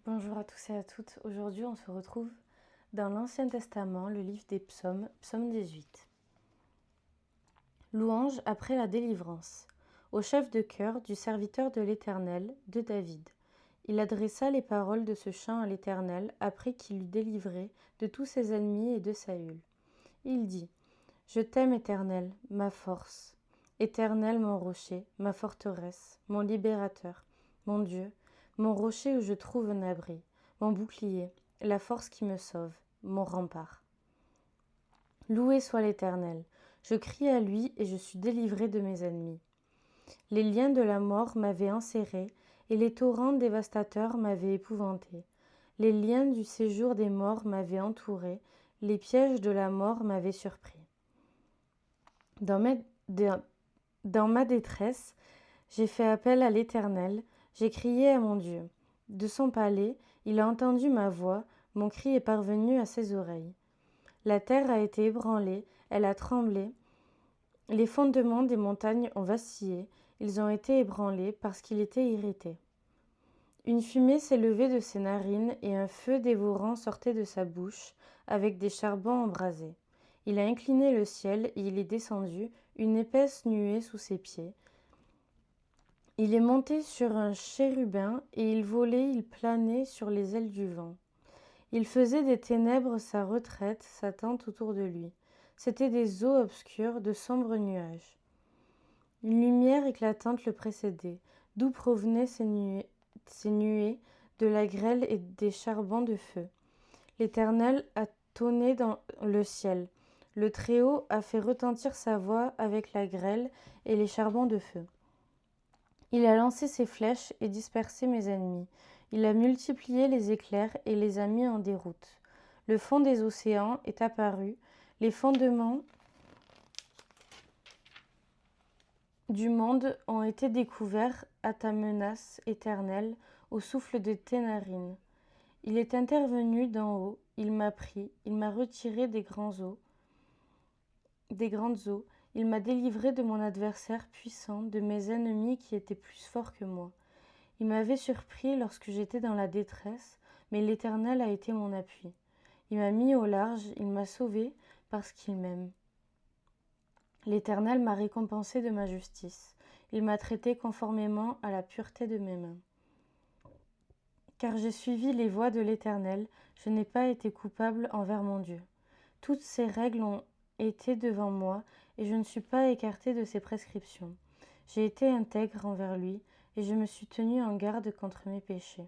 Bonjour à tous et à toutes. Aujourd'hui, on se retrouve dans l'Ancien Testament, le livre des Psaumes, Psaume 18. Louange après la délivrance. Au chef de chœur du serviteur de l'Éternel, de David. Il adressa les paroles de ce chant à l'Éternel après qu'il l'eut délivré de tous ses ennemis et de Saül. Il dit: Je t'aime, Éternel, ma force. Éternel, mon rocher, ma forteresse, mon libérateur, mon Dieu, mon rocher où je trouve un abri, mon bouclier, la force qui me sauve, mon rempart. Loué soit l'Éternel. Je crie à lui et je suis délivré de mes ennemis. Les liens de la mort m'avaient enserré et les torrents dévastateurs m'avaient épouvanté. Les liens du séjour des morts m'avaient entouré, les pièges de la mort m'avaient surpris. Dans ma détresse, j'ai fait appel à l'Éternel, j'ai crié à mon Dieu. De son palais, il a entendu ma voix, mon cri est parvenu à ses oreilles. La terre a été ébranlée, elle a tremblé, les fondements des montagnes ont vacillé, ils ont été ébranlés parce qu'il était irrité. Une fumée s'est levée de ses narines et un feu dévorant sortait de sa bouche avec des charbons embrasés. Il a incliné le ciel et il est descendu, une épaisse nuée sous ses pieds. Il est monté sur un chérubin et il volait, il planait sur les ailes du vent. Il faisait des ténèbres sa retraite, sa tente autour de lui. C'étaient des eaux obscures, de sombres nuages. Une lumière éclatante le précédait. D'où provenaient ces nuées? De la grêle et des charbons de feu. L'Éternel a tonné dans le ciel. Le Très-Haut a fait retentir sa voix avec la grêle et les charbons de feu. Il a lancé ses flèches et dispersé mes ennemis. Il a multiplié les éclairs et les a mis en déroute. Le fond des océans est apparu, les fondements du monde ont été découverts à ta menace éternelle, au souffle de tes narines. Il est intervenu d'en haut, il m'a pris, il m'a retiré des grandes eaux, il m'a délivré de mon adversaire puissant, de mes ennemis qui étaient plus forts que moi. Il m'avait surpris lorsque j'étais dans la détresse, mais l'Éternel a été mon appui. Il m'a mis au large, il m'a sauvé parce qu'il m'aime. L'Éternel m'a récompensé de ma justice. Il m'a traité conformément à la pureté de mes mains. Car j'ai suivi les voies de l'Éternel, je n'ai pas été coupable envers mon Dieu. Toutes ses règles ont été devant moi, et je ne suis pas écarté de ses prescriptions. J'ai été intègre envers lui, et je me suis tenu en garde contre mes péchés.